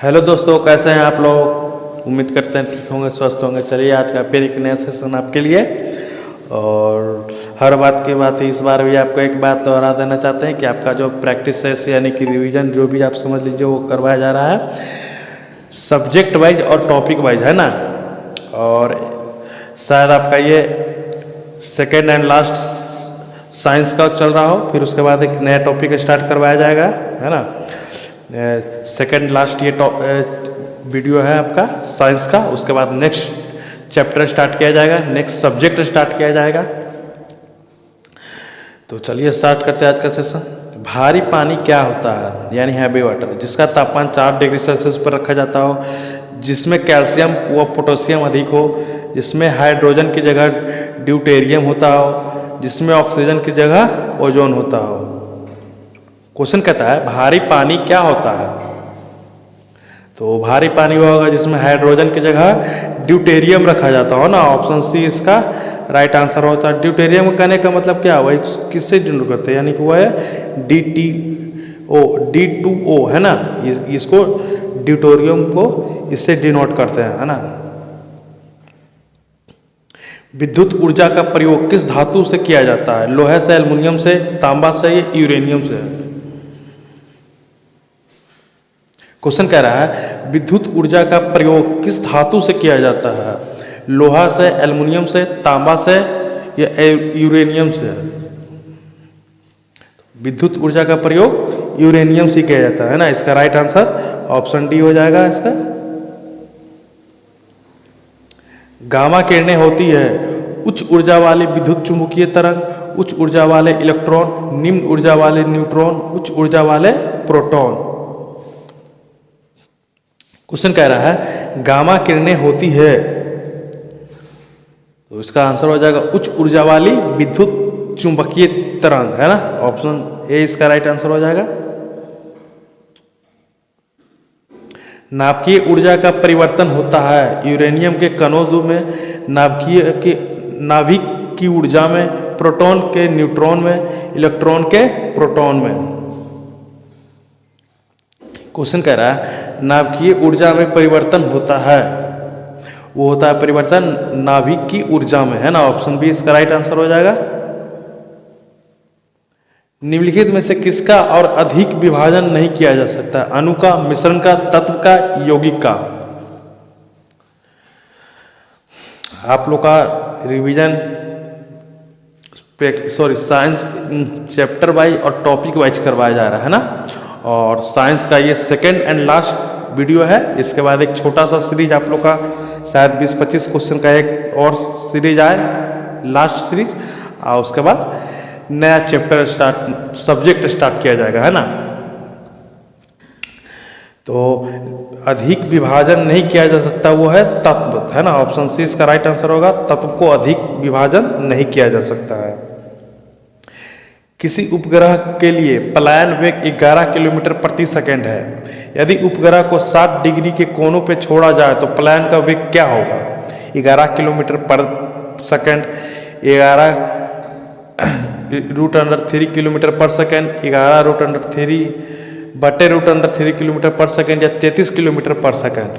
Hello दोस्तों, कैसे हैं आप लोग। उम्मीद करते हैं ठीक होंगे, स्वस्थ होंगे। चलिए आज का फिर एक नया सेशन आपके लिए। और हर बात की बात इस बार भी आपको एक बात दोहरा देना चाहते हैं कि आपका जो प्रैक्टिस है यानी कि रिवीजन जो भी आप समझ लीजिए वो करवाया जा रहा है सब्जेक्ट वाइज और टॉपिक वाइज, है ना। और शायद आपका ये सेकेंड एंड लास्ट साइंस का चल रहा हो, फिर उसके बाद एक नया टॉपिक स्टार्ट करवाया जाएगा, है ना। सेकेंड लास्ट ये वीडियो है आपका साइंस का। उसके बाद नेक्स्ट चैप्टर स्टार्ट किया जाएगा, नेक्स्ट सब्जेक्ट स्टार्ट किया जाएगा। तो चलिए स्टार्ट करते हैं आज का सेशन। भारी पानी क्या होता है, यानी हैवी वाटर, जिसका तापमान 4 डिग्री सेल्सियस पर रखा जाता हो, जिसमें कैल्शियम व पोटेशियम अधिक हो, जिसमें हाइड्रोजन की जगह ड्यूटेरियम होता हो, जिसमें ऑक्सीजन की जगह ओजोन होता हो। क्वेश्चन कहता है भारी पानी क्या होता है। तो भारी पानी वो होगा जिसमें हाइड्रोजन की जगह ड्यूटेरियम रखा जाता हो ना। ऑप्शन सी इसका राइट आंसर होता है। ड्यूटेरियम कहने का मतलब क्या हुआ, किससे डिनोट करते हैं, यानी कि वो है D2O, है ना। इसको ड्यूटेरियम को इससे डिनोट करते हैं, है ना। विद्युत ऊर्जा का प्रयोग किस धातु से किया जाता है, लोहे से, एल्युमिनियम से, तांबा से या यूरेनियम से। क्वेश्चन कह रहा है विद्युत ऊर्जा का प्रयोग किस धातु से किया जाता है, लोहा से, एल्युमिनियम से, तांबा से या यूरेनियम से। विद्युत ऊर्जा का प्रयोग यूरेनियम से किया जाता है ना। इसका राइट आंसर ऑप्शन डी हो जाएगा इसका। गामा किरणें होती है उच्च ऊर्जा वाली विद्युत चुंबकीय तरंग, उच्च ऊर्जा वाले इलेक्ट्रॉन, निम्न ऊर्जा वाले न्यूट्रॉन, उच्च ऊर्जा वाले प्रोटॉन। क्वेश्चन कह रहा है गामा किरणें होती है, तो इसका आंसर हो जाएगा उच्च ऊर्जा वाली विद्युत चुंबकीय तरंग, है ना। ऑप्शन ए इसका राइट आंसर हो जाएगा। नाभिकीय ऊर्जा का परिवर्तन होता है यूरेनियम के कणों में, नाभिक की ऊर्जा में, प्रोटॉन के न्यूट्रॉन में, इलेक्ट्रॉन के प्रोटॉन में। क्वेश्चन कह रहा है नाभिकीय ऊर्जा में परिवर्तन होता है, वो होता है परिवर्तन नाभिक की ऊर्जा में, है ना। ऑप्शन बी इसका राइट आंसर हो जाएगा। निम्नलिखित में से किसका और अधिक विभाजन नहीं किया जा सकता, अणु का, मिश्रण का, तत्व का, यौगिक का। आप लोग का रिवीजन साइंस चैप्टर वाइज और टॉपिक वाइज करवाया जा रहा है ना। और साइंस का ये सेकेंड एंड लास्ट वीडियो है। इसके बाद एक छोटा सा सीरीज आप लोग का शायद 20-25 क्वेश्चन का एक और सीरीज आए, लास्ट सीरीज। और उसके बाद नया चैप्टर सब्जेक्ट स्टार्ट किया जाएगा, है ना। तो अधिक विभाजन नहीं किया जा सकता वो है तत्व, है ना। ऑप्शन सी इसका राइट आंसर होगा। तत्व को अधिक विभाजन नहीं किया जा सकता है। किसी उपग्रह के लिए पलायन वेग 11 किलोमीटर प्रति सेकंड है। यदि उपग्रह को 60 डिग्री के कोनों पे छोड़ा जाए तो पलायन का वेग क्या होगा, 11 किलोमीटर पर सेकंड, 11 √3 किलोमीटर पर सेकंड, 11 √3 बटे √3 किलोमीटर पर सेकंड, या 33 किलोमीटर पर सेकंड।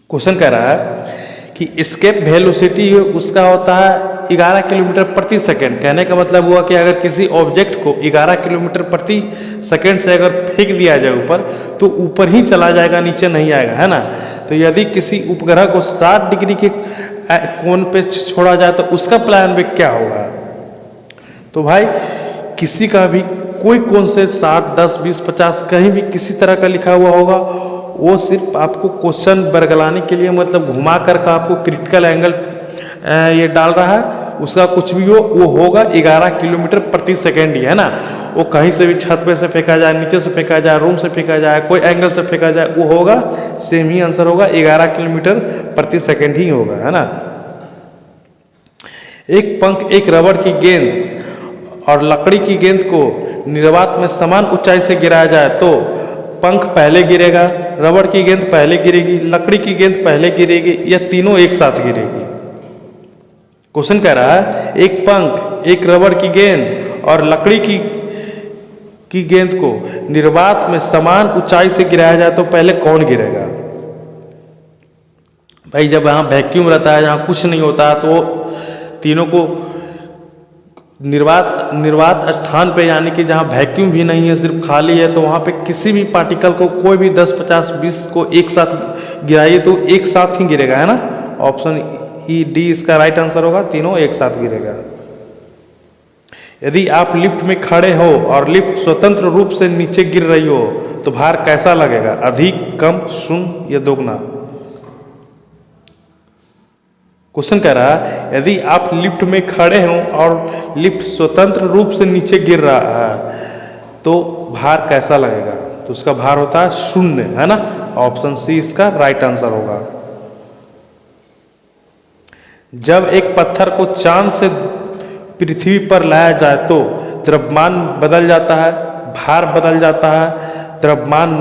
क्वेश्चन कह रहा है कि एस्केप वेलोसिटी उसका होता है 11 किलोमीटर प्रति सेकंड। कहने का मतलब हुआ कि अगर किसी ऑब्जेक्ट को 11 किलोमीटर प्रति सेकंड से अगर फेंक दिया जाए ऊपर, तो ऊपर ही चला जाएगा, नीचे नहीं आएगा, है ना। तो यदि किसी उपग्रह को 60 डिग्री के कोण पे छोड़ा जाए तो उसका पलायन वेग क्या होगा। तो भाई किसी का भी कोई कोण से 60, 10, 20, 50 कहीं भी किसी तरह का लिखा हुआ होगा, वो सिर्फ आपको क्वेश्चन बरगलाने के लिए, मतलब घुमा कर का आपको क्रिटिकल एंगल ये डाल रहा है। उसका कुछ भी हो वो होगा 11 किलोमीटर प्रति सेकंड ही, है ना। वो कहीं से भी छत पे से फेंका जाए, नीचे से फेंका जाए, रूम से फेंका जाए, कोई एंगल से फेंका जाए, वो होगा सेम ही आंसर होगा, 11 किलोमीटर प्रति सेकंड ही होगा, है ना। एक पंख एक रबड़ की गेंद और लकड़ी की गेंद को निर्वात में समान ऊंचाई से गिराया जाए तो पंख पहले गिरेगा, रबड़ की गेंद पहले गिरेगी, लकड़ी की गेंद पहले गिरेगी, या तीनों एक साथ गिरेगी। क्वेश्चन कह रहा है एक पंख, एक रबड़ की गेंद और लकड़ी की की गेंद को निर्वात में समान ऊंचाई से गिराया जाए तो पहले कौन गिरेगा? भाई जब यहाँ वैक्यूम रहता है, जहाँ कुछ नहीं होता, तो तीनों को निर्वात स्थान पे, यानी कि जहाँ वैक्यूम भी नहीं है, सिर्फ खाली है, तो वहाँ पे किसी भी पार्टिकल को, कोई भी 10, 50, 20 को एक साथ गिराइए तो एक साथ ही गिरेगा, है ना। ऑप्शन ई डी इसका राइट आंसर होगा, तीनों एक साथ गिरेगा। यदि आप लिफ्ट में खड़े हो और लिफ्ट स्वतंत्र रूप से नीचे गिर रही हो तो भार कैसा लगेगा? अधिक, कम, शून्य या दोगुना? क्वेश्चन कह रहा है यदि आप लिफ्ट में खड़े हो और लिफ्ट स्वतंत्र रूप से नीचे गिर रहा है तो भार कैसा लगेगा? तो उसका भार होता है 0, है ना। ऑप्शन सी इसका राइट आंसर होगा। जब एक पत्थर को चांद से पृथ्वी पर लाया जाए तो द्रव्यमान बदल जाता है, भार बदल जाता है, द्रव्यमान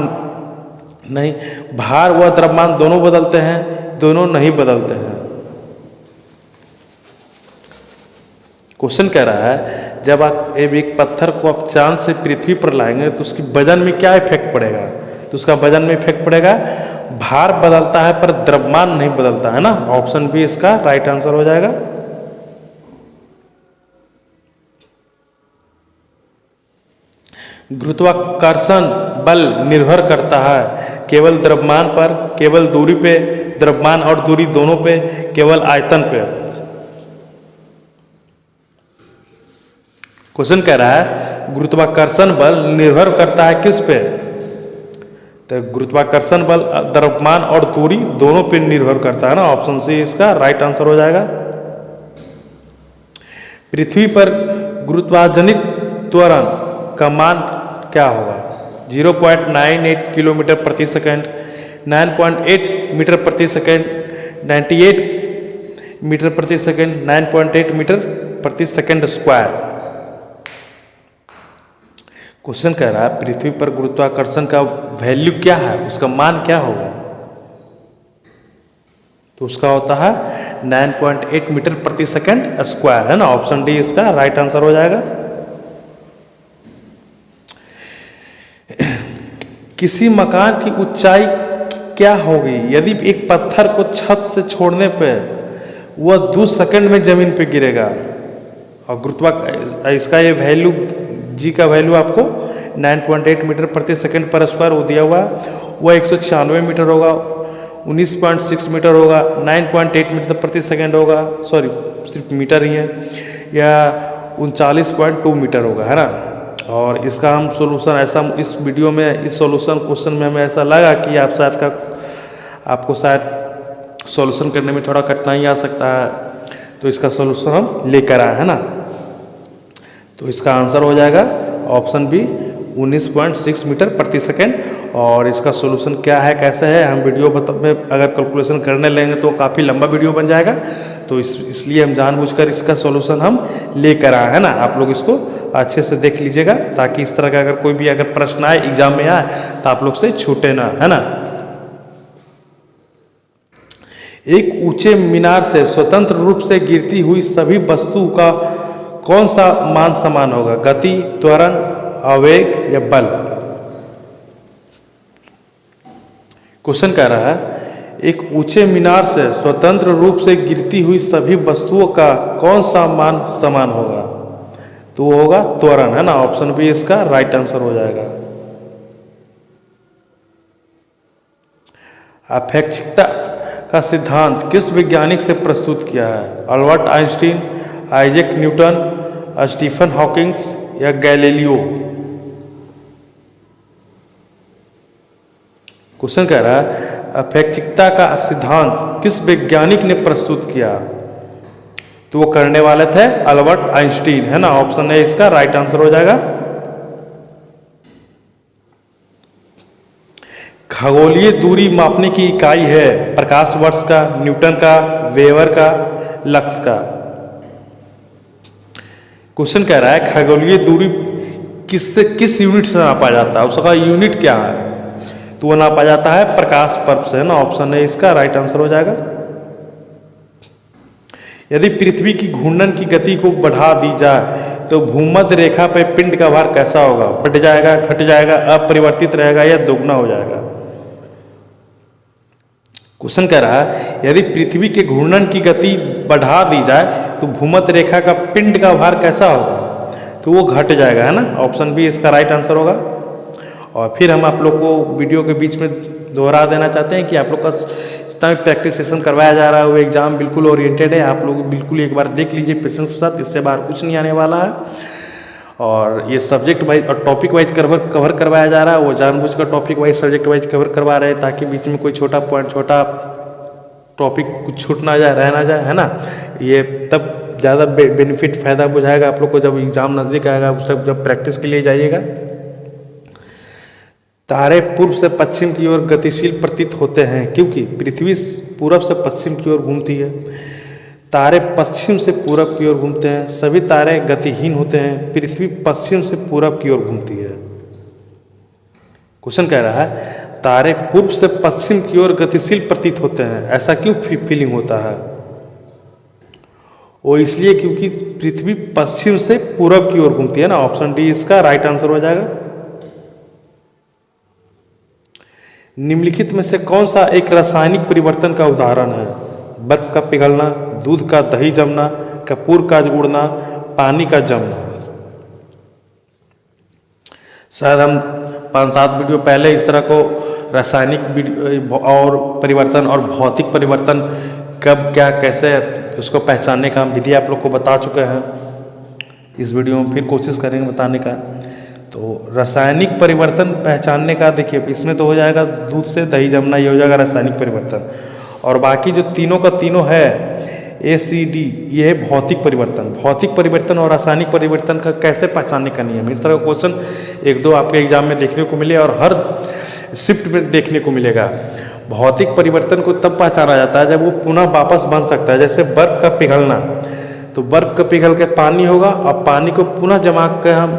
नहीं, भार व द्रव्यमान दोनों बदलते हैं, दोनों नहीं बदलते हैं। क्वेश्चन कह रहा है जब आप एक पत्थर को आप चांद से पृथ्वी पर लाएंगे तो उसकी वजन में क्या इफेक्ट पड़ेगा? तो उसका वजन में इफेक्ट पड़ेगा, भार बदलता है पर द्रव्यमान नहीं बदलता, है ना। ऑप्शन बी इसका राइट आंसर हो जाएगा। गुरुत्वाकर्षण बल निर्भर करता है केवल द्रव्यमान पर, केवल दूरी पे, द्रव्यमान और दूरी दोनों पे, केवल आयतन पे? क्वेश्चन कह रहा है गुरुत्वाकर्षण बल निर्भर करता है किस पे? तो गुरुत्वाकर्षण बल द्रव्यमान और दूरी दोनों पे निर्भर करता है ना। ऑप्शन सी इसका राइट आंसर हो जाएगा। पृथ्वी पर गुरुत्वाजनित त्वरण का मान क्या होगा? 0.98 किलोमीटर प्रति सेकंड, 9.8 मीटर प्रति सेकंड, 98 मीटर प्रति सेकंड, 9.8 मीटर प्रति सेकंड स्क्वायर? क्वेश्चन कह रहा है पृथ्वी पर गुरुत्वाकर्षण का वैल्यू क्या है, उसका मान क्या होगा? तो उसका होता है 9.8 मीटर प्रति सेकंड स्क्वायर, है ना। ऑप्शन डी इसका राइट आंसर हो जाएगा। किसी मकान की ऊंचाई क्या होगी यदि एक पत्थर को छत से छोड़ने पे वह 2 सेकंड में जमीन पे गिरेगा? और इसका ये वैल्यू, जी का वैल्यू आपको 9.8 मीटर प्रति सेकंड पर स्क्वायर वो दिया हुआ है। वह 196 मीटर होगा, 19.6 मीटर होगा, 9.8 मीटर प्रति सेकंड होगा, सॉरी सिर्फ मीटर ही है, या 39.2 मीटर होगा, है ना। और इसका हम सॉल्यूशन ऐसा इस वीडियो में, इस सॉल्यूशन क्वेश्चन में हमें ऐसा लगा कि आपको शायद सॉल्यूशन करने में थोड़ा कठिनाई आ सकता है, तो इसका सॉल्यूशन हम लेकर आए, है ना। तो इसका आंसर हो जाएगा ऑप्शन बी 19.6 मीटर प्रति सेकंड। और इसका सॉल्यूशन क्या है, कैसे है, हम वीडियो में अगर कैलकुलेशन करने लेंगे तो काफ़ी लंबा वीडियो बन जाएगा। तो इसलिए हम जानबूझकर इसका सॉल्यूशन हम लेकर आए, है ना। आप लोग इसको अच्छे से देख लीजिएगा ताकि इस तरह का अगर कोई भी अगर प्रश्न आए एग्जाम में आए तो आप लोग से छूटे ना, है ना। एक ऊंचे मीनार से स्वतंत्र रूप से गिरती हुई सभी वस्तु का कौन सा मान समान होगा? गति, त्वरण, आवेग या बल? क्वेश्चन कह रहा है एक ऊंचे मीनार से स्वतंत्र रूप से गिरती हुई सभी वस्तुओं का कौन सा मान समान होगा? तो वो होगा त्वरण, है ना। ऑप्शन बी इसका राइट आंसर हो जाएगा। अपेक्षिकता का सिद्धांत किस वैज्ञानिक से प्रस्तुत किया है? Albert Einstein, Isaac Newton, Stephen Hawkings या गैलीलियो? क्वेश्चन कह रहा है अपेक्षिकता का सिद्धांत किस वैज्ञानिक ने प्रस्तुत किया? तो वो करने वाले थे अल्बर्ट आइंस्टीन, है ना। ऑप्शन ए इसका राइट आंसर हो जाएगा। खगोलीय दूरी मापने की इकाई है प्रकाश वर्ष का, न्यूटन का, वेबर का, लक्स का? क्वेश्चन कह रहा है खगोलीय दूरी किस यूनिट से नापा जाता है, उसका यूनिट क्या है? तो वो नापा जाता है प्रकाश वर्ष से, है ना। ऑप्शन ए इसका राइट आंसर हो जाएगा। यदि पृथ्वी की घूर्णन की गति को बढ़ा दी जाए तो भूमध्य रेखा पर पिंड का भार कैसा होगा? बढ़ जाएगा, घट जाएगा, अपरिवर्तित रहेगा या दोगुना हो जाएगा? क्वेश्चन कह रहा है यदि पृथ्वी के घूर्णन की गति बढ़ा दी जाए तो भूमध्य रेखा का पिंड का भार कैसा होगा? तो वो घट जाएगा, है ना। ऑप्शन बी इसका राइट आंसर होगा। और फिर हम आप लोग को वीडियो के बीच में दोहरा देना चाहते हैं कि आप लोग का जितना भी प्रैक्टिस सेशन करवाया जा रहा है वो एग्जाम बिल्कुल ओरिएंटेड है। आप लोग बिल्कुल एक बार देख लीजिए पेशेंस के साथ, इससे बाहर कुछ नहीं आने वाला है। और ये सब्जेक्ट वाइज और टॉपिक वाइज कवर करवाया जा रहा है, वो जानबूझकर topic wise subject wise cover करवा रहे हैं ताकि बीच में कोई छोटा पॉइंट, छोटा टॉपिक कुछ छूट ना जाए, रह ना जाए, है ना। ये तब ज़्यादा बेनिफिट फ़ायदा बुझाएगा आप लोग को जब एग्ज़ाम नज़दीक आएगा, उस तक जब प्रैक्टिस के लिए जाइएगा। तारे पूर्व से पश्चिम की ओर गतिशील प्रतीत होते हैं क्योंकि पृथ्वी पूरब से पश्चिम की ओर घूमती है। तारे पश्चिम से पूरब की ओर घूमते हैं। सभी तारे गतिहीन होते हैं। पृथ्वी पश्चिम से पूरब की ओर घूमती है। क्वेश्चन कह रहा है तारे पूर्व से पश्चिम की ओर गतिशील प्रतीत होते हैं, ऐसा क्यों फीलिंग होता है? वो इसलिए क्योंकि पृथ्वी पश्चिम से पूरब की ओर घूमती है ना। ऑप्शन डी इसका राइट आंसर हो जाएगा। निम्नलिखित में से कौन सा एक रासायनिक परिवर्तन का उदाहरण है? बर्फ का पिघलना, दूध का दही जमना, कपूर का उड़ना, पानी का जमना। शायद हम 5-7 वीडियो पहले इस तरह को रासायनिक और परिवर्तन और भौतिक परिवर्तन कब क्या कैसे उसको पहचानने का हम विधि आप लोग को बता चुके हैं। इस वीडियो में फिर कोशिश करेंगे बताने का। तो रासायनिक परिवर्तन पहचानने का देखिए इसमें तो हो जाएगा दूध से दही जमना, ये हो जाएगा रासायनिक परिवर्तन। और बाकी जो तीनों का तीनों है ACD, ये है भौतिक परिवर्तन। भौतिक परिवर्तन और रासायनिक परिवर्तन का कैसे पहचानने का नियम, इस तरह का क्वेश्चन 1-2 आपके एग्जाम में देखने को मिले और हर शिफ्ट में देखने को मिलेगा। भौतिक परिवर्तन को तब पहचाना जाता है जब वो पुनः वापस बन सकता है। जैसे बर्फ का पिघलना, तो बर्फ का पिघल के पानी होगा और पानी को पुनः जमा कर हम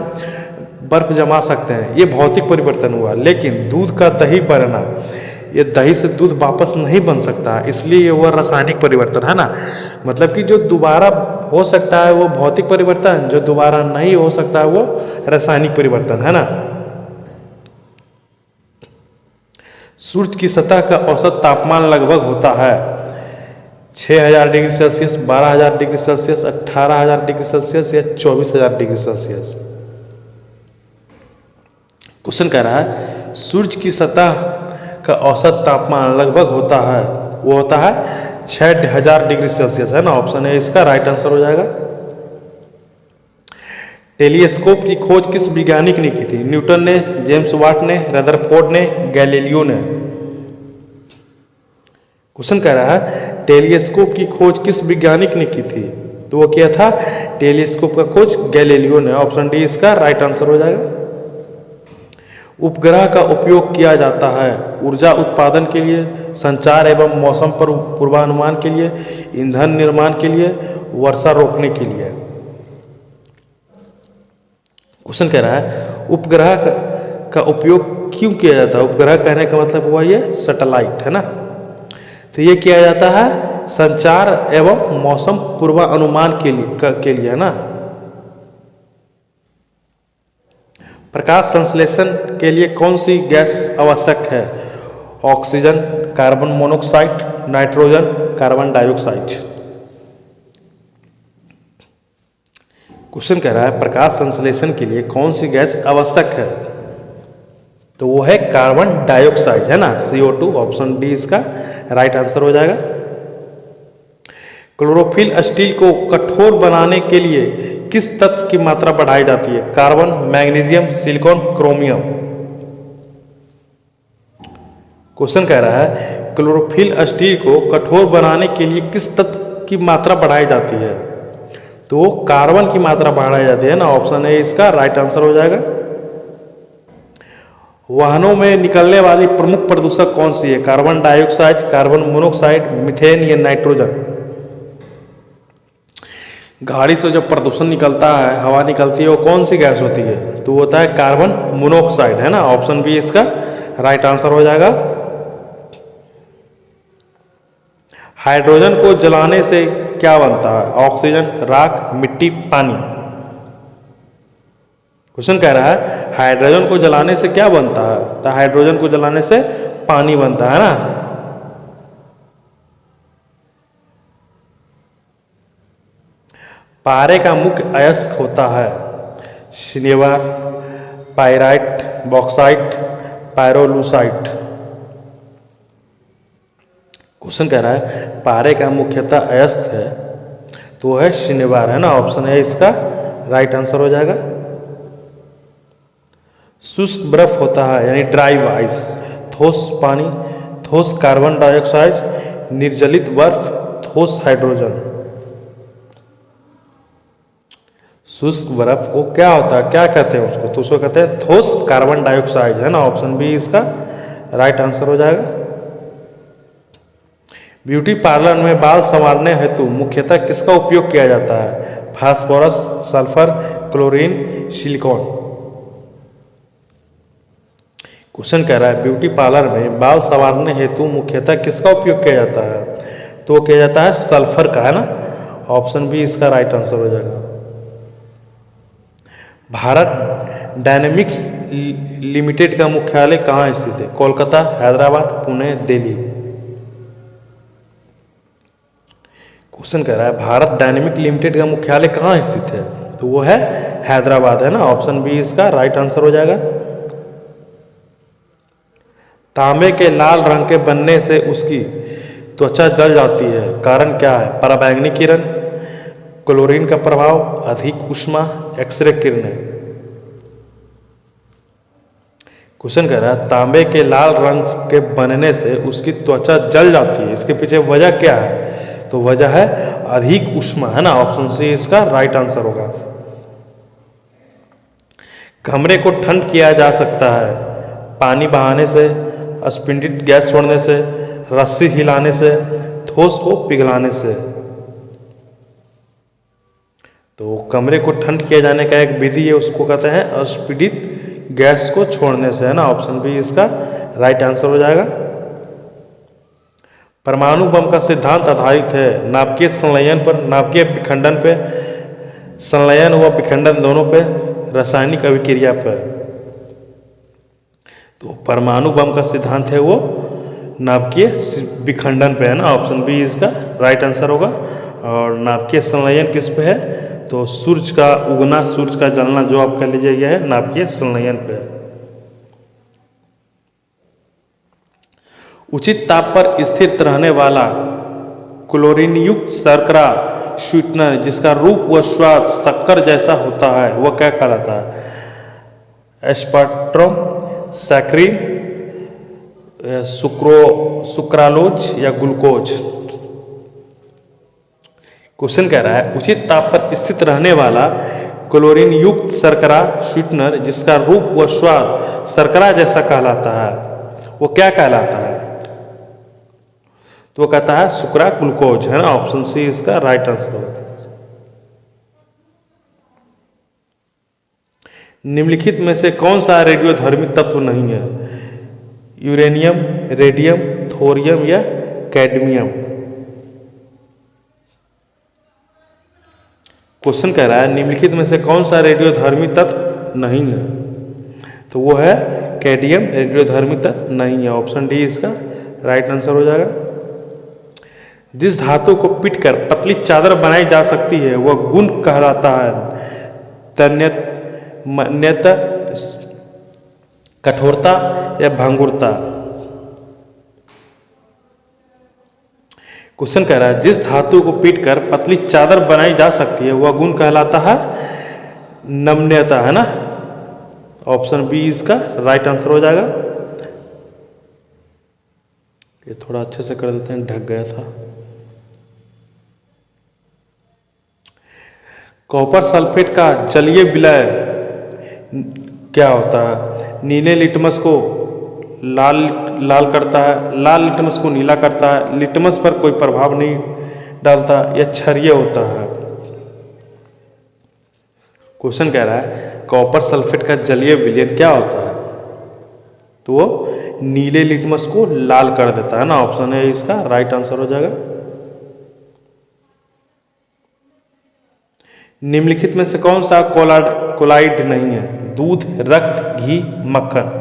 बर्फ जमा सकते हैं, ये भौतिक परिवर्तन हुआ। लेकिन दूध का दही बनना, ये दही से दूध वापस नहीं बन सकता, इसलिए ये हुआ रासायनिक परिवर्तन, है ना। मतलब कि जो दोबारा हो सकता है वो भौतिक परिवर्तन, जो दोबारा नहीं हो सकता है वो रासायनिक परिवर्तन, है ना। सूर्य की सतह का औसत तापमान लगभग होता है 6000 degree Celsius, 12000 degree Celsius, 18000 degree Celsius या 24000 डिग्री सेल्सियस। क्वेश्चन कह रहा है सूर्य की सतह का औसत तापमान लगभग होता है, वो होता है 6000 डिग्री सेल्सियस, है ना। ऑप्शन है इसका राइट आंसर हो जाएगा। टेलीस्कोप की खोज किस वैज्ञानिक ने की थी? न्यूटन ने, जेम्स वाट ने, रदरफोर्ड ने, गैलीलियो ने। क्वेश्चन कह रहा है टेलीस्कोप की खोज किस वैज्ञानिक ने की थी? तो वो किया था टेलीस्कोप का खोज गैलीलियो ने। ऑप्शन डी इसका राइट आंसर हो जाएगा। उपग्रह का उपयोग किया जाता है ऊर्जा उत्पादन के लिए, संचार एवं मौसम पर पूर्वानुमान के लिए, ईंधन निर्माण के लिए, वर्षा रोकने के लिए। क्वेश्चन कह रहा है उपग्रह का उपयोग क्यों किया जाता है? उपग्रह कहने का मतलब हुआ ये सैटेलाइट, है ना। तो ये किया जाता है संचार एवं मौसम पूर्वानुमान के लिए, है ना। प्रकाश संश्लेषण के लिए कौन सी गैस आवश्यक है? Oxygen, carbon monoxide, nitrogen, carbon dioxide. Question कह रहा है प्रकाश संश्लेषण के लिए कौन सी गैस आवश्यक है? तो वो है कार्बन डाइऑक्साइड, है ना, CO2। ऑप्शन डी इसका राइट आंसर हो जाएगा। क्लोरोफिल स्टील को कठोर बनाने के लिए किस तत्व की मात्रा बढ़ाई जाती है? Carbon, magnesium, silicon, chromium. Question कह रहा है क्लोरोफिल स्टील को कठोर बनाने के लिए किस तत्व की मात्रा बढ़ाई जाती है? तो कार्बन की मात्रा बढ़ाई जाती है ना। ऑप्शन ए इसका राइट आंसर हो जाएगा। वाहनों में निकलने वाली प्रमुख प्रदूषक कौन सी है? Carbon dioxide, carbon monoxide, methane या नाइट्रोजन। गाड़ी से जो प्रदूषण निकलता है, हवा निकलती है, वो कौन सी गैस होती है? तो होता है कार्बन मोनोऑक्साइड, है ना। ऑप्शन बी इसका राइट आंसर हो जाएगा। हाइड्रोजन को जलाने से क्या बनता है? ऑक्सीजन, राख, मिट्टी, पानी। क्वेश्चन कह रहा है हाइड्रोजन को जलाने से क्या बनता है? तो हाइड्रोजन को जलाने से पानी बनता है ना। पारे का मुख्य अयस्क होता है शनिवार, पाइराइट, बॉक्साइट, पायरोलूसाइट। क्वेश्चन कह रहा है पारे का मुख्यतः अयस्क है तो वो है शनिवार, है ना। ऑप्शन है इसका राइट आंसर हो जाएगा। शुष्क बर्फ होता है यानी ड्राई आइस, ठोस पानी, ठोस कार्बन डाइऑक्साइड, निर्जलित बर्फ, ठोस हाइड्रोजन। शुष्क बर्फ को क्या होता है, क्या कहते हैं उसको? तो उसको कहते हैं ठोस कार्बन डाइऑक्साइड, है ना। ऑप्शन बी इसका राइट आंसर हो जाएगा। ब्यूटी पार्लर में बाल संवारने हेतु मुख्यतः किसका उपयोग किया जाता है? Phosphorus, sulphur, chlorine, silicon. Question कह रहा है ब्यूटी पार्लर में बाल संवारने हेतु मुख्यतः किसका उपयोग किया जाता है? तो किया जाता है सल्फर का, है ना। ऑप्शन बी इसका राइट आंसर हो जाएगा। भारत डायनेमिक्स लिमिटेड का मुख्यालय कहाँ स्थित है? कोलकाता, हैदराबाद, पुणे, दिल्ली। क्वेश्चन कह रहा है भारत डायनेमिक लिमिटेड का मुख्यालय कहाँ स्थित है? तो वो है हैदराबाद, है ना। ऑप्शन बी इसका राइट आंसर हो जाएगा। तांबे के लाल रंग के बनने से उसकी त्वचा जल जाती है, कारण क्या है? पराबैंगनी किरण, क्लोरीन का प्रभाव, अधिक ऊष्मा, एक्सरे किरणें। क्वेश्चन कह रहा है तांबे के लाल रंग के बनने से उसकी त्वचा जल जाती है, इसके पीछे वजह क्या है? तो वजह है अधिक ऊष्मा, है ना। ऑप्शन सी इसका राइट आंसर होगा। कमरे को ठंड किया जा सकता है पानी बहाने से, स्पिंडिट गैस छोड़ने से, रस्सी हिलाने से, ठोस को पिघलाने से। तो कमरे को ठंड किए जाने का एक विधि है, उसको कहते हैं अस्फीडित गैस को छोड़ने से, है ना। ऑप्शन बी इसका राइट आंसर हो जाएगा। परमाणु बम का सिद्धांत आधारित है नाभिकीय संलयन पर, नाभिकीय विखंडन पे, संलयन व विखंडन दोनों पे, रासायनिक अभिक्रिया पर। तो परमाणु बम का सिद्धांत है वो नाभिकीय विखंडन पे, है ना। ऑप्शन बी इसका राइट आंसर होगा। और नाभिकीय संलयन किस पे है? तो सूर्य का उगना, सूर्य का जलना जो आपका लीजिए गया है नाभिकीय संलयन पे। उचित ताप पर स्थिर रहने वाला क्लोरीन युक्त शर्करा स्वीटनर जिसका रूप व स्वाद शक्कर जैसा होता है वह क्या कहलाता है? एस्पार्टम, सैकरीन, सुक्रालोज या ग्लूकोज। क्वेश्चन कह रहा है उचित ताप पर स्थित रहने वाला क्लोरीन युक्त शर्करा स्वीटनर जिसका रूप व स्वाद शर्करा जैसा कहलाता है वो क्या कहलाता है? तो वो कहता है सुक्रा ग्लूकोज, है ना। ऑप्शन सी इसका राइट आंसर होगा। निम्नलिखित में से कौन सा रेडियोधर्मी तत्व नहीं है? यूरेनियम, रेडियम, थोरियम या कैडमियम। क्वेश्चन कह रहा है निम्नलिखित में से कौन सा रेडियोधर्मी तत्व नहीं है? तो वो है कैडमियम रेडियोधर्मी तत्व नहीं है। ऑप्शन डी इसका राइट आंसर हो जाएगा। जिस धातु को पीटकर पतली चादर बनाई जा सकती है वह गुण कहलाता है तन्यता, कठोरता या भंगुरता। क्वेश्चन कह रहा है जिस धातु को पीटकर पतली चादर बनाई जा सकती है वह गुण कहलाता है नम्यता, है ना। ऑप्शन बी इसका राइट आंसर हो जाएगा। ये थोड़ा अच्छे से कर देते हैं, ढक गया था। कॉपर सल्फेट का जलीय विलय क्या होता है? नीले लिटमस को लाल करता है, लाल लिटमस को नीला करता है, लिटमस पर कोई प्रभाव नहीं डालता या क्षारीय होता है। क्वेश्चन कह रहा है कॉपर सल्फेट का जलीय विलयन क्या होता है? तो वो नीले लिटमस को लाल कर देता है ना। ऑप्शन है इसका राइट आंसर हो जाएगा। निम्नलिखित में से कौन सा कोलाइड नहीं है? दूध, रक्त, घी, मक्खन।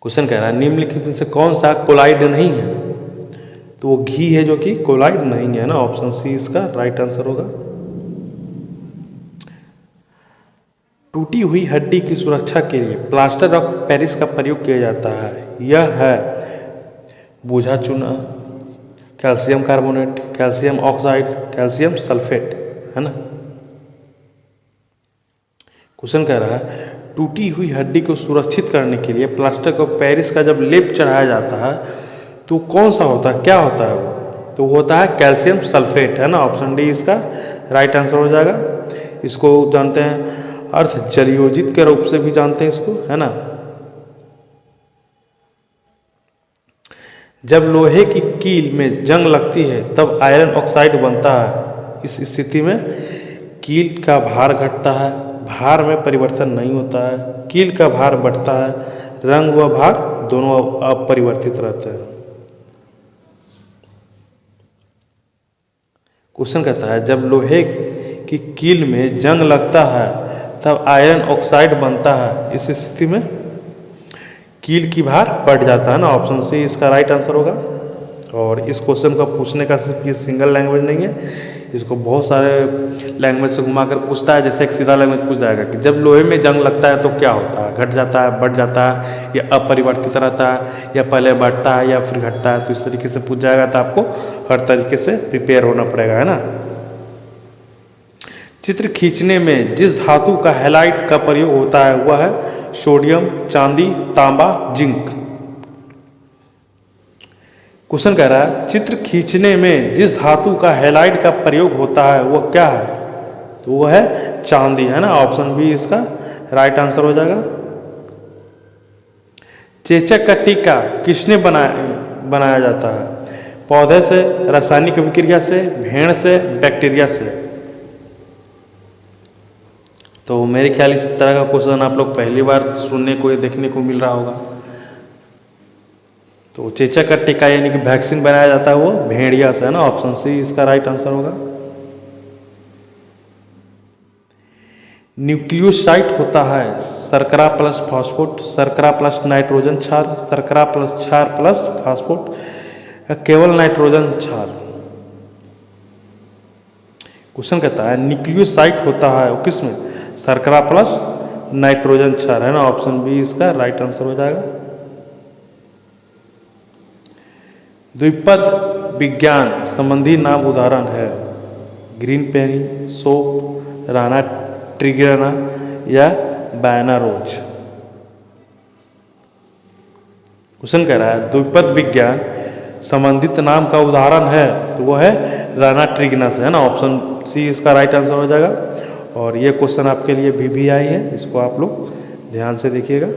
क्वेश्चन कह रहा है निम्नलिखित में से कौन सा कोलाइड नहीं है? तो वो घी है जो कि कोलाइड नहीं है ना, ऑप्शन सी इसका राइट आंसर होगा। टूटी हुई हड्डी की सुरक्षा के लिए प्लास्टर ऑफ पेरिस का प्रयोग किया जाता है। यह है बूझा चूना, calcium carbonate, calcium oxide, calcium sulphate, है ना। क्वेश्चन कह रहा है टूटी हुई हड्डी को सुरक्षित करने के लिए प्लास्टर ऑफ पेरिस का जब लेप चढ़ाया जाता है तो कौन सा होता है, क्या होता है वो? तो होता है कैल्शियम सल्फेट, है ना। ऑप्शन डी इसका राइट आंसर हो जाएगा। इसको जानते हैं अर्ध जलयोजित के रूप से भी जानते हैं इसको, है ना। जब लोहे की कील में जंग लगती है तब आयरन ऑक्साइड बनता है। इस स्थिति में कील का भार घटता है, भार में परिवर्तन नहीं होता है, कील का भार बढ़ता है, रंग व भार दोनों अपरिवर्तित रहते हैं। क्वेश्चन कहता है जब लोहे की कील में जंग लगता है तब आयरन ऑक्साइड बनता है। इस स्थिति में कील की भार बढ़ जाता है ना, ऑप्शन सी इसका राइट आंसर होगा। और इस क्वेश्चन का पूछने का सिर्फ ये सिंगल लैंग्वेज नहीं है, इसको बहुत सारे लैंग्वेज से घुमा कर पूछता है। जैसे एक सीधा लैंग्वेज पूछ जाएगा कि जब लोहे में जंग लगता है तो क्या होता है, घट जाता है, बढ़ जाता है, या अपरिवर्तित रहता है, या पहले बढ़ता है या फिर घटता है। तो इस तरीके से पूछ जाएगा तो आपको हर तरीके से प्रिपेयर होना पड़ेगा, है ना। चित्र खींचने में जिस धातु का हैलाइड का प्रयोग होता है वह है सोडियम, चांदी, तांबा, जिंक। क्वेश्चन कह रहा है चित्र खींचने में जिस धातु का हैलाइड का प्रयोग होता है वह क्या है? तो वह है चांदी, है ना। ऑप्शन बी इसका राइट आंसर हो जाएगा। चेचक का टीका किसने बनाया जाता है? पौधे से, रासायनिक अभिक्रिया से, भेड़ से, बैक्टीरिया से। तो मेरे ख्याल इस तरह का क्वेश्चन आप लोग पहली बार सुनने को या देखने को मिल रहा होगा। तो चेचक का टीका यानी कि वैक्सीन बनाया जाता है वो भेड़िया से, है ना। ऑप्शन सी इसका राइट आंसर होगा। न्यूक्लियोसाइड होता है शर्करा प्लस फॉस्फेट, शर्करा प्लस नाइट्रोजन क्षार, शर्करा प्लस क्षार प्लस फॉस्फेट, या केवल नाइट्रोजन क्षार। क्वेश्चन कहता है न्यूक्लियोसाइड होता है वो किसमें? शर्करा प्लस नाइट्रोजन क्षार, है ना। ऑप्शन बी इसका राइट आंसर हो जाएगा। द्विपद विज्ञान संबंधी नाम उदाहरण है ग्रीन पेनी, सोप, राना ट्रिगेना या बायना रोज। क्वेश्चन कह रहा है द्विपद विज्ञान संबंधित नाम का उदाहरण है तो वो है राना ट्रिगेना से, है ना। ऑप्शन सी इसका राइट आंसर हो जाएगा। और ये क्वेश्चन आपके लिए VVI है, इसको आप लोग ध्यान से देखिएगा।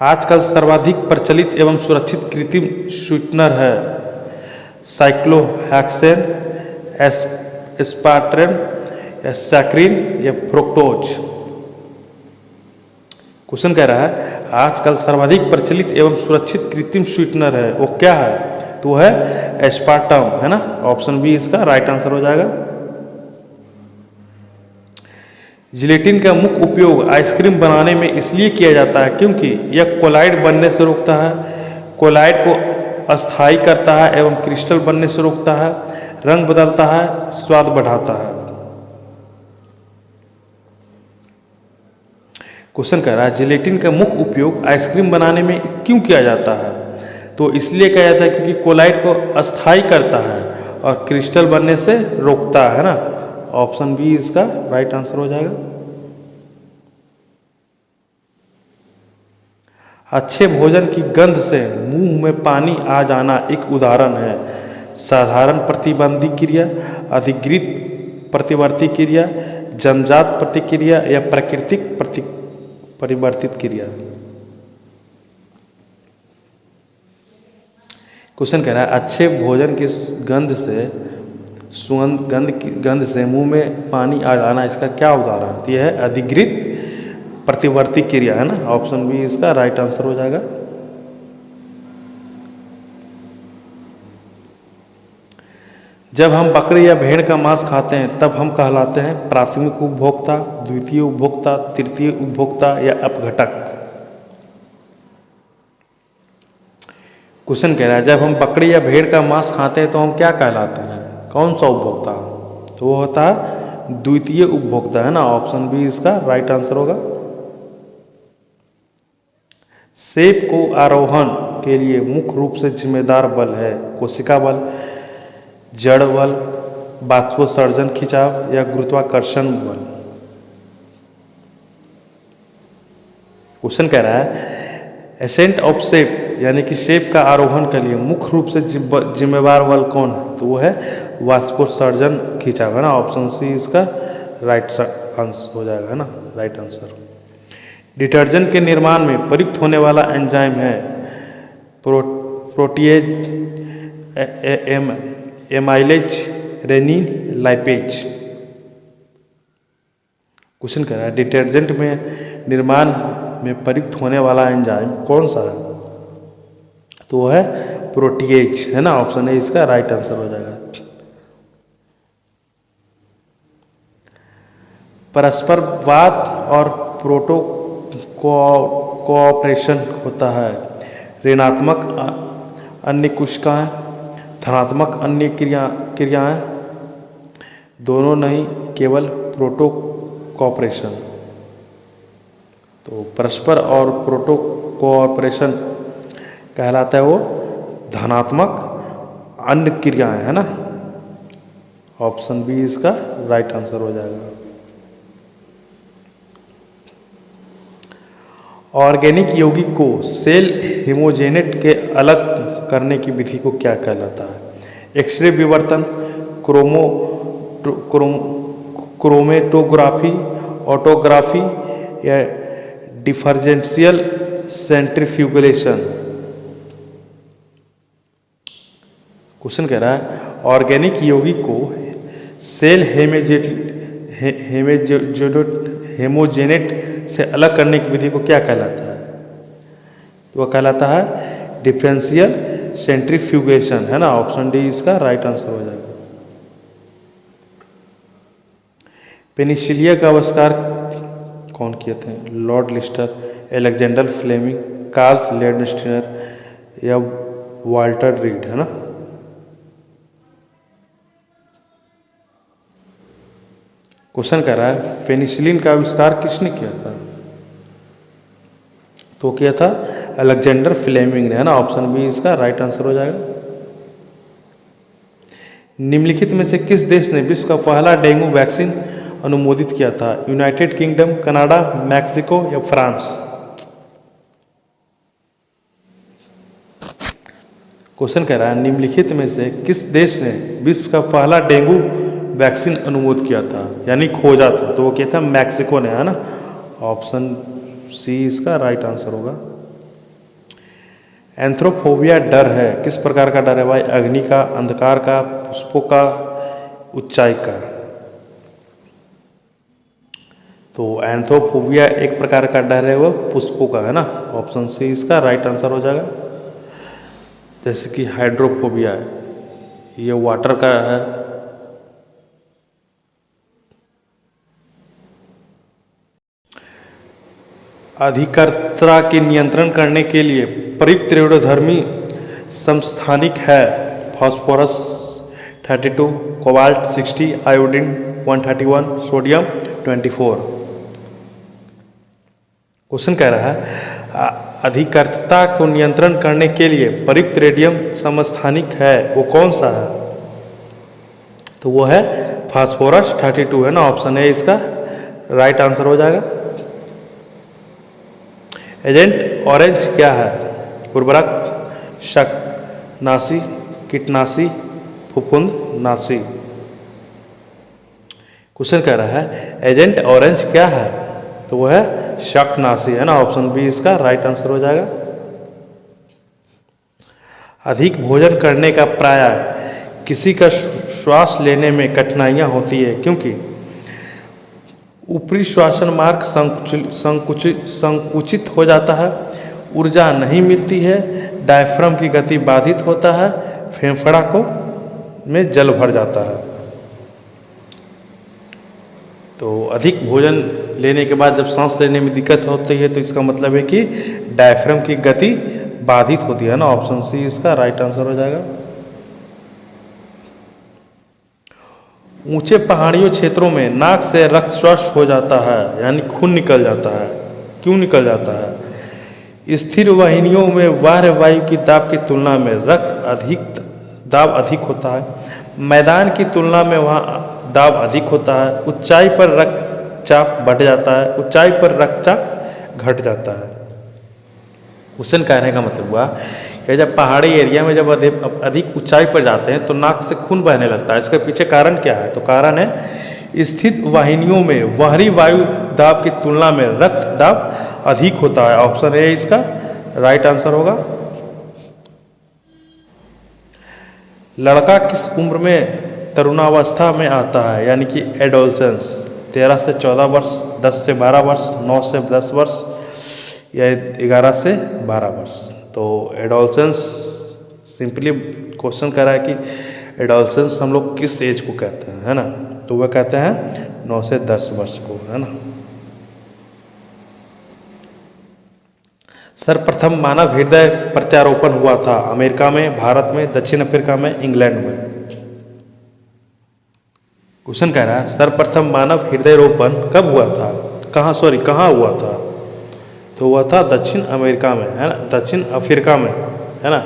आजकल सर्वाधिक प्रचलित एवं सुरक्षित कृत्रिम स्वीटनर है साइक्लोहेक्सेन, एस्पार्टेन, या सैक्रिन, या फ्रुक्टोज। क्वेश्चन कह रहा है आजकल सर्वाधिक प्रचलित एवं सुरक्षित कृत्रिम स्वीटनर है वो क्या है? तो है एस्पार्टम, है ना। ऑप्शन बी इसका राइट आंसर हो जाएगा। जिलेटिन का मुख्य उपयोग आइसक्रीम बनाने में इसलिए किया जाता है क्योंकि यह कोलाइड बनने से रोकता है, कोलाइड को अस्थायी करता है एवं क्रिस्टल बनने से रोकता है, रंग बदलता है, स्वाद बढ़ाता है। क्वेश्चन कह रहा है जिलेटिन का मुख्य उपयोग आइसक्रीम बनाने में क्यों किया जाता है? तो इसलिए किया जाता है क्योंकि कोलाइड को अस्थायी करता है और क्रिस्टल बनने से रोकता है ना। ऑप्शन बी इसका राइट आंसर हो जाएगा। अच्छे भोजन की गंध से मुंह में पानी आ जाना एक उदाहरण है साधारण प्रतिबंधी क्रिया, अधिकृत प्रतिवर्ती क्रिया, जन्मजात प्रतिक्रिया, या प्राकृतिक परिवर्तित क्रिया। क्वेश्चन कह रहा है अच्छे भोजन की गंध से गंध से मुंह में पानी आ जाना इसका क्या उदाहरण? तो यह है अधिकृत प्रतिवर्ती क्रिया, है ना। ऑप्शन बी इसका राइट आंसर हो जाएगा। जब हम बकरी या भेड़ का मांस खाते हैं तब हम कहलाते हैं प्राथमिक उपभोक्ता, द्वितीय उपभोक्ता, तृतीय उपभोक्ता या अपघटक। क्वेश्चन कह रहा है जब हम बकरी या भेड़ का मांस खाते हैं तो हम क्या कहलाते हैं, कौन सा उपभोक्ता? तो वो होता है द्वितीय उपभोक्ता, है ना। ऑप्शन बी इसका राइट आंसर होगा। सेब को आरोहण के लिए मुख्य रूप से जिम्मेदार बल है कोशिका बल, जड़ बल, बाष्पोत्सर्जन खिंचाव या गुरुत्वाकर्षण बल। क्वेश्चन कह रहा है एसेंट ऑफ सेब यानी कि सेब का आरोहण के लिए मुख्य रूप से जिम्मेदार बल कौन है? तो वो है बाष्पोत्सर्जन खिंचाव, है ना। ऑप्शन सी इसका राइट आंसर हो जाएगा, है ना, राइट आंसर। डिटर्जेंट के निर्माण में प्रयुक्त होने वाला एंजाइम है protease, amylase, rennin, lipase. Question कह रहा है डिटर्जेंट में निर्माण में प्रयुक्त होने वाला एंजाइम कौन सा है? तो वो है प्रोटीएज, है ना। ऑप्शन ए इसका राइट आंसर हो जाएगा। परस्परवाद और प्रोटो कोऑपरेशन होता है। ऋणात्मक अन्य कोशिकाएं, धनात्मक अन्य क्रियाएं, दोनों नहीं, केवल प्रोटो कोऑपरेशन। तो परस्पर और प्रोटो कोऑपरेशन कहलाता है वो धनात्मक अन्य क्रियाएं, है ना। ऑप्शन बी इसका राइट आंसर हो जाएगा। ऑर्गेनिक यौगिक को सेल हेमोजेनेट के अलग करने की विधि को क्या कहलाता है? एक्सरे विवर्तन, क्रोमेटोग्राफी, ऑटोग्राफी या डिफरेंशियल सेंट्रीफ्यूगेशन। क्वेश्चन कह रहा है ऑर्गेनिक यौगिक को सेल हेमोजेनेट से अलग करने की विधि को क्या कहलाता है? तो वह कहलाता है डिफरेंशियल सेंट्रीफ्यूगेशन, है ना। ऑप्शन डी इसका राइट आंसर हो जाएगा। पेनिसिलिया का आविष्कार कौन किए थे? Lord Lister, Alexander Fleming, Karl Landsteiner या वाल्टर रीड, है ना। क्वेश्चन कर रहा है पेनिसिलिन का आविष्कार किसने किया था? तो किया था अलेक्जेंडर फ्लेमिंग ने, है ना। ऑप्शन बी इसका राइट आंसर हो जाएगा। निम्नलिखित में से किस देश ने विश्व का पहला डेंगू वैक्सीन अनुमोदित किया था? यूनाइटेड किंगडम, कनाडा, मैक्सिको या फ्रांस? क्वेश्चन कह रहा है निम्नलिखित में से किस देश ने विश्व का पहला डेंगू वैक्सीन अनुमोदित किया था, यानी खोजा था? तो वो क्या था? मैक्सिको ने, है ना। ऑप्शन सी इसका राइट आंसर होगा। एंथ्रोफोबिया डर है, किस प्रकार का डर है भाई? अग्नि का, अंधकार का, पुष्पों का, ऊंचाई का? तो एंथ्रोफोबिया एक प्रकार का डर है वो पुष्पों का, है ना। ऑप्शन सी इसका राइट आंसर हो जाएगा। जैसे कि हाइड्रोफोबिया है, ये वाटर का है। अधिकर्ता के नियंत्रण करने के लिए प्रयुक्त रेडियोधर्मी समस्थानिक है phosphorus 32, cobalt 60, iodine 131, sodium 24। Question कह रहा है अधिकर्ता को नियंत्रण करने के लिए प्रयुक्त रेडियम समस्थानिक है वो कौन सा है? तो वो है फास्फोरस 32, है ना। ऑप्शन ए इसका राइट आंसर हो जाएगा। एजेंट ऑरेंज क्या है? उर्वरक, शाकनाशी, कीटनाशी, फफूंदनाशी? क्वेश्चन कह रहा है एजेंट ऑरेंज क्या है? तो वो है शाकनाशी, है ना। ऑप्शन बी इसका राइट आंसर हो जाएगा। अधिक भोजन करने का प्रायः किसी का श्वास लेने में कठिनाइयां होती है क्योंकि ऊपरी श्वसन मार्ग संकुचित हो जाता है, ऊर्जा नहीं मिलती है, डायफ्राम की गति बाधित होता है, फेफड़ा को में जल भर जाता है। तो अधिक भोजन लेने के बाद जब सांस लेने में दिक्कत होती है तो इसका मतलब है कि डायफ्राम की गति बाधित होती है ना। ऑप्शन सी इसका राइट आंसर हो जाएगा। ऊंचे पहाड़ियों क्षेत्रों में नाक से रक्त श्वसन हो जाता है, यानी खून निकल जाता है। क्यों निकल जाता है? स्थिर वाहिनियों में बाह्य वायु की दाब की तुलना में दाब अधिक होता है। मैदान की तुलना में वहाँ दाब अधिक होता है। ऊंचाई पर रक्तचाप बढ़ जाता है, ऊंचाई पर रक्तचाप घट जाता है। क्वेश्चन कहने का मतलब हुआ कि जब पहाड़ी एरिया में जब अधिक ऊंचाई पर जाते हैं तो नाक से खून बहने लगता है। इसके पीछे कारण क्या है? तो कारण है स्थित वाहिनियों में बाहरी वायु दाब की तुलना में रक्त दाब अधिक होता है। ऑप्शन ए इसका राइट आंसर होगा। लड़का किस उम्र में तरुणावस्था में आता है, यानी कि एडोलसेंस? 13 से 14 वर्ष, 10 से 12 वर्ष, 9 से 10 वर्ष या 11 से 12 वर्ष। तो एडोलसेंस सिंपली क्वेश्चन कर रहा है कि एडोलसेंस हम लोग किस एज को कहते हैं, है ना? तो वह कहते हैं 9 से 10 वर्ष को, है ना। सर्वप्रथम मानव हृदय प्रत्यारोपण हुआ था अमेरिका में, भारत में, दक्षिण अफ्रीका में, इंग्लैंड में। क्वेश्चन कह रहा है सर्वप्रथम मानव हृदय रोपण कब हुआ था, कहाँ हुआ था? तो हुआ था दक्षिण अमेरिका में, है ना, दक्षिण अफ्रीका में, है ना।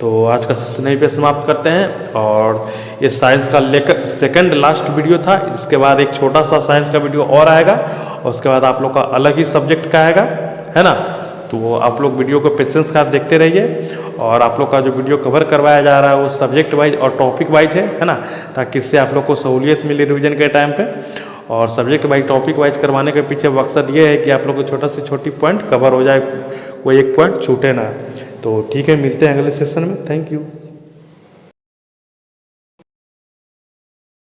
तो आज का सेशन यहीं पे समाप्त करते हैं। और ये साइंस का सेकंड लास्ट वीडियो था। इसके बाद एक छोटा सा साइंस का वीडियो और आएगा और उसके बाद आप लोग का अलग ही सब्जेक्ट का आएगा, है ना। तो आप लोग वीडियो को पेशेंस का देखते रहिए। और आप लोग का जो वीडियो कवर करवाया जा रहा है वो सब्जेक्ट वाइज और टॉपिक वाइज है ना, ताकि इससे आप लोग को सहूलियत मिले रिवीजन के टाइम पे। और सब्जेक्ट वाइज टॉपिक वाइज करवाने के पीछे मकसद ये है कि आप लोग को छोटा से छोटी पॉइंट कवर हो जाए, कोई एक पॉइंट छूटे ना। तो ठीक है, मिलते हैं अगले सेशन में। Thank you.